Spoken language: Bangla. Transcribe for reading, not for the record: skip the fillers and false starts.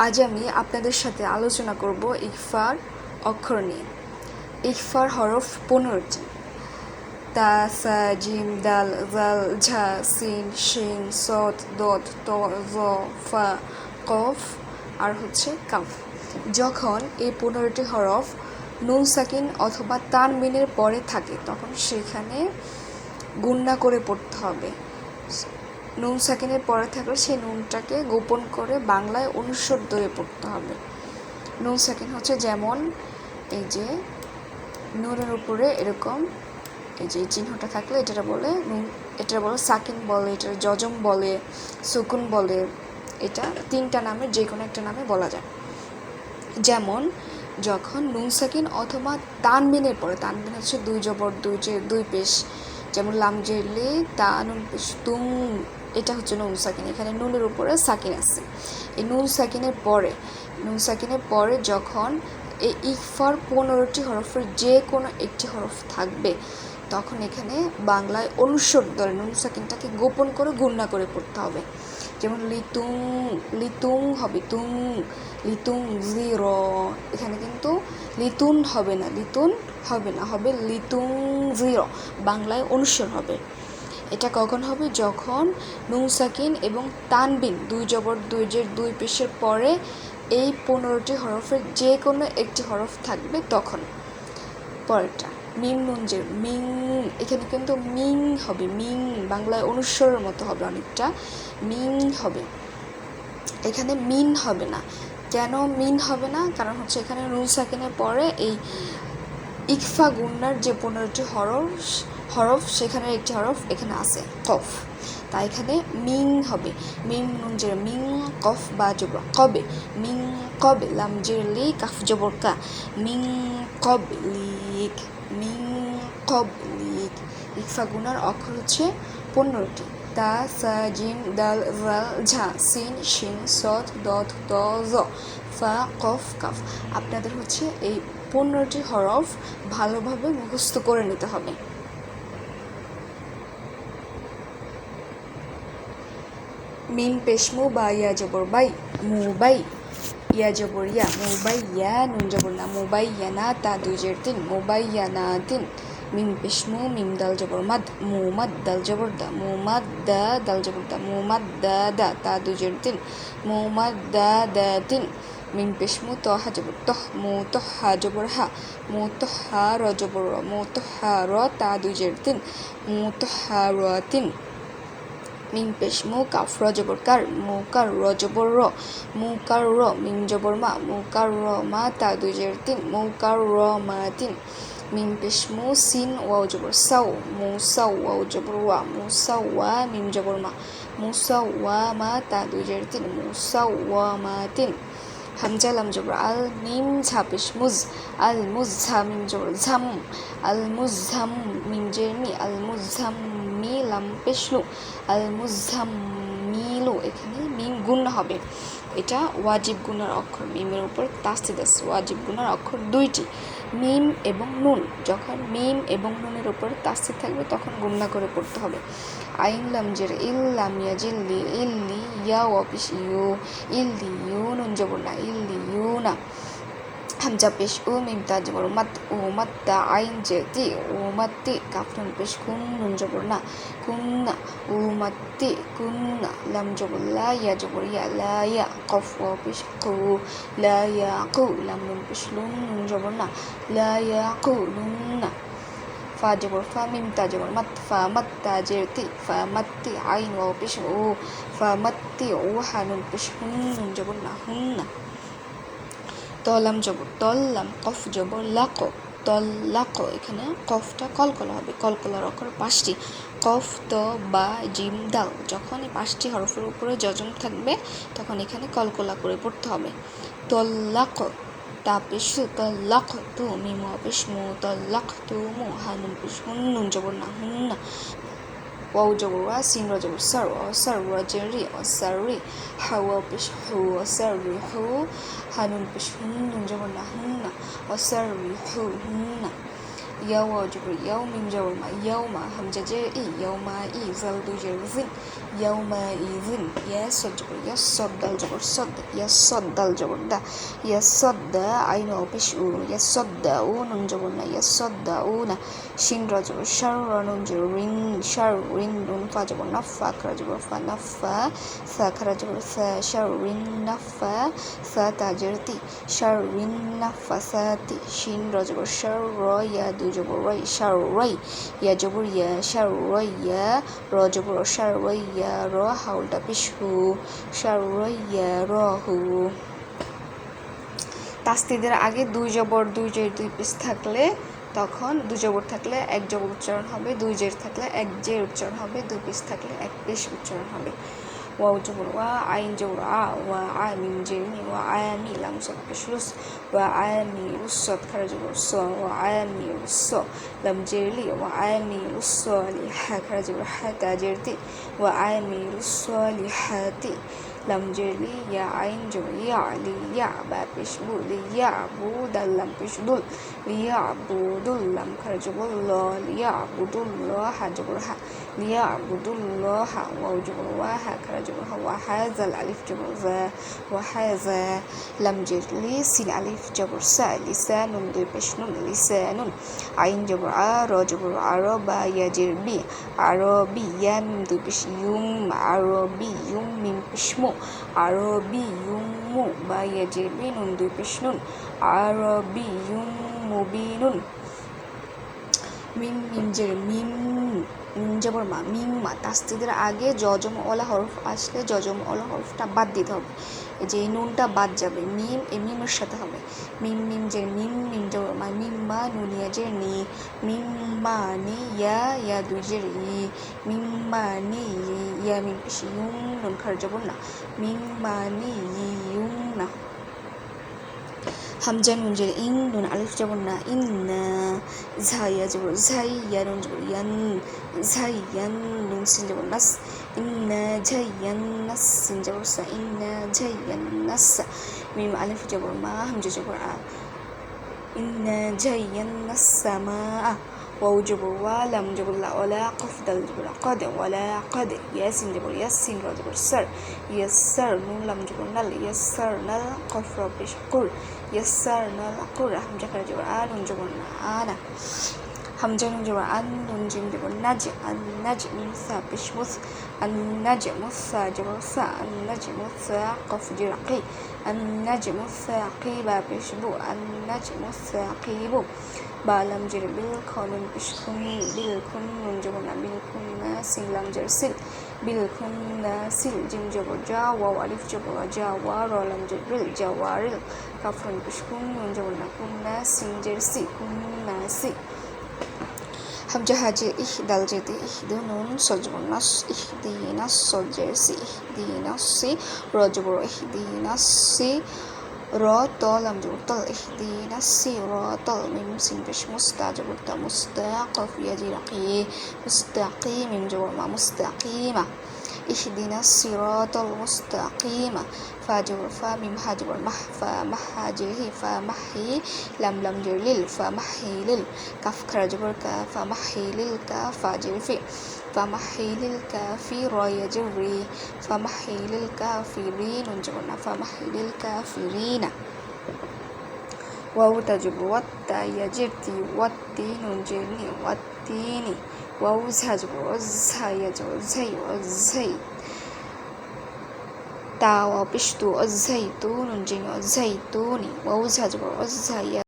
আজ আমি আপনাদের সাথে আলোচনা করব ইকফার অক্ষর নিয়ে। ইকফার হরফ 15টি। তা, সা, জিম, দাল, জাল, ঝা, সিন, শিন, সদ, দদ, ত, জ, ফা, কফ আর কাফ। যখন এই 15টি হরফ নুন সাকিন অথবা তানবিনের পরে থাকে তখন সেখানে গুণনা করে পড়তে হবে। নুন সাকিনের পরে থাকলে সেই নুনটাকে গোপন করে বাংলায় অনুস্বর ধরে পড়তে হবে। নুন সাকিন যেমন এই যে নুনের উপরে এরকম এই যে চিহ্নটা থাকলে এটা বলে নুন, এটা বলে সাকিন বলে, এটা জজম বলে, সুকুন বলে। এটা 3টা নামে যে কোনো একটা নামে বলা যায়। যেমন যখন নুন সাকিন অথবা তানবিনের পরে, তানবিন 2 জবর 2 জের 2 পেশ, যেমন লাম জেরলি তা নুন পেশ তুম, এটা নুন সাকিন। এখানে নুনের উপরে সাকিন আছে। এই নুন সাকিনের পরে যখন এই ইকফার 15টি হরফের যে কোনো একটি হরফ থাকবে তখন এখানে বাংলায় অনুস্বর ধরে নুন সাকিনটাকে গোপন করে গুণনা করে পড়তে হবে। যেমন লিতুং হবে তুং, লিতুং জিরো। এখানে কিন্তু লিতুন হবে না, হবে লিতুং জিরো, বাংলায় অনুস্বর হবে। এটা কখন হবে? যখন নুন সাকিন এবং তানবিন 2 জবর 2 জের 2 পেশের পরে এই 15টি হরফের যে কোনো একটি হরফ থাকবে তখন। পরেরটা মিম নুন জের মিং, এখানে কিন্তু মিং হবে, মিং বাংলায় অনুস্বরের মতো হবে, অনেকটা মিং হবে। এখানে মিন হবে না। কেন মিন হবে না? কারণ এখানে নুন সাকিনের পরে এই ইকফা গুন্নার যে 15টি হরফ সেখানে একটি হরফ এখানে আছে কফ, তাই এখানে মিং হবে। মিম নুন জের মিং, কফ বা জবর কবে, মিং কবে, লাম জের লি, কাফ জবর কা, মিং কবলিক, মিং কবলিক। ইকফা গুনার অক্ষর 15টি। তা, সা, জিম, দাল, জাল, ঝা, সিন, শিন, সদ, দদ, ত, জ, ফা, কফ, কাফ। আপনাদের এই 15টি হরফ ভালোভাবে মুখস্থ করে নিতে হবে। মিম পেশমু বা ইয়া জবর বাই, মুবাই, ইয়া জবর ইয়া, মুবাই ইয়া, নুন জবর না, মুবাই ইয়ানা, তা 2 জের 3, মুবাই ইয়ানা 3। মিম পেশমু, মিম দাল জবর মাদ, মুমাদ দাল জবর দা, মুমাদ দা দাল জবর দা, মুমাদ দা দা, তা 2 জের 3, মুমাদ দা দা 3। মিম পেশমু, তহা জবর তহ, মু তহা জবর হা, মু তহা র জবর র, মু তহা র, তা 2 জের 3, মু তহা র 3। মিম পেশমু, কাফ র জবর কার, মু কার র জবর র, মু কার র, মিম জবর মা, মু কার র মা, তা 2 জের 3, মু কার র মা 3। মিম পেশমু, সিন ওয়াও জবর সাও, মু সাও ওয়াও জবর ওয়া, মু সাও ওয়া, মিম জবর মা, মু সাও ওয়া মা, তা 2 জের 3, মু সাও ওয়া মা 3। হামজা লাম জবর আল, মিম ঝা পেশ মুজ, আল মুজ ঝা, মিম জবর ঝাম, আল মুজ ঝাম, মিম জের মি, আল মুজ ঝাম মি, লাম পেশলু, আল মুজ ঝাম মিলু। এখানে মিম গুণ হবে, এটা ওয়াজিব গুণার অক্ষর। মিমের উপর তাসদিদ আছে। ওয়াজিব গুণার অক্ষর 2টি, মিম এবং নুন। যখন মিম এবং নুনের উপর তাসদিদ থাকবে তখন গুণনা করে পড়তে হবে। আইন লাম জের ইল, লাম ইয়া জিল্লি, ইল্লি, ইয়া ওয়াপিস ইউ, ইল্লি ইউ, নুন জবর না, ইল্লি ইউ না। হামজা পেশ উ, মিম তা জবর মাত, উ মাত্তা, আইন জের তি, উ মাত্তি, কাফ নুন পেশ কুন, নুন জবর না, কুন্না, উ মাত্তি কুন্না। লাম জবর লা, ইয়া জবর ইয়া, লা ইয়া, কফ ওয়া পেশ কু, লা ইয়া কু, লাম নুন পেশ লুন, নুন জবর না, লা ইয়া কু লুন্না। ফা জবর ফা, মিম তা জবর মাত, ফা মাত্তা জের তি, ফা মাত্তি, আইন ওয়া পেশ উ, ফা মাত্তি উ, হা নুন পেশ হুন, নুন জবর না, হুন্না। তলাম জবর তল্লাম, কফ জবর লাক, তল্লাক। এখানে কফটা কলকলা হবে। কলকলার অক্ষর 5টি, কফ, ত, বা, জিম, দাল। যখন এই 5টি হরফের উপরে জজম থাকবে তখন এখানে কলকলা করে পড়তে হবে। তল্লাক, তা পেশু, তল্লাক তু, মিম পেশ মু, তল্লাক তু মু, হানুন পেশ হুন, নুন জবর না, হুন্না। ওয়াও জবর ওয়া, সিন র জবর সার, অসার র জের রি, অসার রি, হাওয়া পেশ হু, অসার রি হু, হানুন পেশ হুন, নুন জবর না, হুন্না, অসার রি হু, হুন্না। ইয়া ওয়াও জবর ইয়াও মিম জবর মা ইয়াউমা হামজা জের ই ইয়াউমা ই জাল দুই জের জিন ইয়াউমা ইজিন ইয়া সদ জবর ইয়া সদ দাল জবর সদ ইয়া সদ দাল জবর দা ইয়া সদ দা আইন ওয়া পেশ উ ইয়া সদ দা উ নুন জবর না ইয়া সদ দা উ না শিন র জবর শার র নুন জবর রিন শার রিন নুন ফা জবর নাফা খরা জবর ফা নাফা সা খরা জবর সা শার রিন নাফা সা তাজের তি শার রিন নাফা সা তি শিন র জবর শার র ইয়া দুই জবর রাই শার রাই ইয়া জবর ইয়া শার রাই ইয়া র জবর শার রাই ইয়া র হাউলটা পেশ হু শার রাই ইয়া র হু তাসদিদের আগে দুই জবর দুই জের দুই পেশ থাকলে তখন দুই জবর থাকলে এক জবর উচ্চারণ হবে, দুই জের থাকলে এক জের উচ্চারণ হবে, দুই পেশ থাকলে এক পেশ উচ্চারণ হবে। ওয়াও জবর ওয়া আইন জবর আ ওয়া আ মিম জের মি ওয়া আয়া মি লাম সদ পেশ লুস ওয়া আয়া মি লুস সদ খারা জবর স ওয়া আয়া মি লুস স লাম জের লি ওয়া আয়া মি লুস স লি হা খারা জবর হা তা জের তি ওয়া আয়া মি লুস স লি হা তি লাম জের লি ইয়া আইন জবর ইয়া লি ইয়া বা পেশ বু লি ইয়া বু দাল লাম পেশ দুল লি ইয়া বু দুল লাম খারা জবর ল লি ইয়া বু দুল ল হা জবর হা লি ইয়া বু দুল ল হা ওয়াও জবর ওয়া হা খারা জবর হা ওয়া হাযাল আলিফ জবর যা ওয়া হাযা লাম জের লি সিন আলিফ জবর সা লিসানুন দুই পেশ নুন লিসানুন আইন জবর আ র জবর আর বা ইয়া জের বি আরবি ইয়া মিম দুই পেশ ইউম আরবি ইউম মিম পেশ মু আরবি ইউম মু বা ইয়া জের বি নুন দুই পেশ নুন আরবি ইউম মুবিনুন মিম মিম জের মিম মিম জবর মা মিম মা তাসদিদের আগে জজম ওয়ালা হরফ আসলে জজম ওয়ালা হরফটা বাদ দিতে হবে, এই যে এই নুনটা বাদ যাবে, মিম এই মিমের সাথে হবে মিম মিম জের মিম মিম জবর মা মিম মা নুনিয়া জের নি মিম মা নি ইয়া ইয়া দুই জের ই মিম মা নি ইয়া মিম পেশ ইউম নুন খারা জবর না মিম মা নি ইউম না হামজা নুন জের ইন নুন আলিফ জবর না ইন্না ঝাইয়া জবর ঝাই ইয়া নুন জবর ইয়ান ঝাইয়ান নুন সিন জবর নাস ইন্না ঝাইয়ান নাস সিন জবর সা ইন্না ঝাইয়ান নাস মিম আলিফ জবর মা হামজা জবর আ ইন্না ঝাইয়ান নাস সামা ওয়াও জবর ওয়া লাম জবর লা ওয়ালা কফ দাল জবর কাদ ওয়ালা কাদ ইয়াসিন জবর ইয়াসিন র জবর সার ইয়াসার নুন লাম জবর নাল ইয়াসার নাল কফ র পেশ কুল ইয়াসার নাল কুর হামজা খারা জবর আ নুন জবর না আনা হামজা নুন জবর আন নুন জিম জবর নাজ আন নাজ মিম সা পেশ মুস আন নাজ মুসা জবর সা আন নাজ মুসা কফ জের কি আন নাজ মুসা কি বা পেশ বু আন নাজ মুসা কিবু বা লাম জের বিল খুন পেশ খুন বিল খুন নুন জবর না বিল খুন না সিন লাম জের সিল বিল খুন না সিল জিম জবর জা ওয়াও আলিফ জবর জা ওয়া র লাম জের বিল জাওয়ারিল কাফরুন পেশ খুন নুন জবর না খুন না সিন জের সি খুন না সি হামজা হাজে ইহ দাল জেতে ইহদু নুন সজবর নাস ইহদিনাস সজের সি ইহদিনাস সি র জবর ইহদিনাস সি র ত লাম জবর তল ইহদিনাস সি র তল মিম সিন পেশ মুস্তা জবর তা মুস্তা কফ ইয়া জের কি মুস্তাকিম মিম জবর মা মুস্তাকিমা ইহদিনাস সিরাতাল মুস্তাকিম ফা জবর ফা মিম হা জবর মাহ ফা মাহা জের হি ফা মাহি লাম লাম জের লিল ফা মাহিলিল কাফ খারা জবর কা ফা মাহিলিল কা ফা জের ফি ফা মাহিলিল কাফি র ইয়া জের রি ফা মাহিলিল কাফিরিন নুন জবর না ফা মাহিলিল কাফিরিনা ওয়াও তা জবর ওয়াত্তা ইয়া জের তি ওয়াত্তি নুন জের নি ওয়াত্তিনি ওয়াও ঝা জবর ঝা ইয়া জবর ঝাই ঝাই তা ওয়া পেশ তু ঝাইতুন নুন জের নি ঝাইতুনি ওয়াও ঝা জবর ঝা ইয়া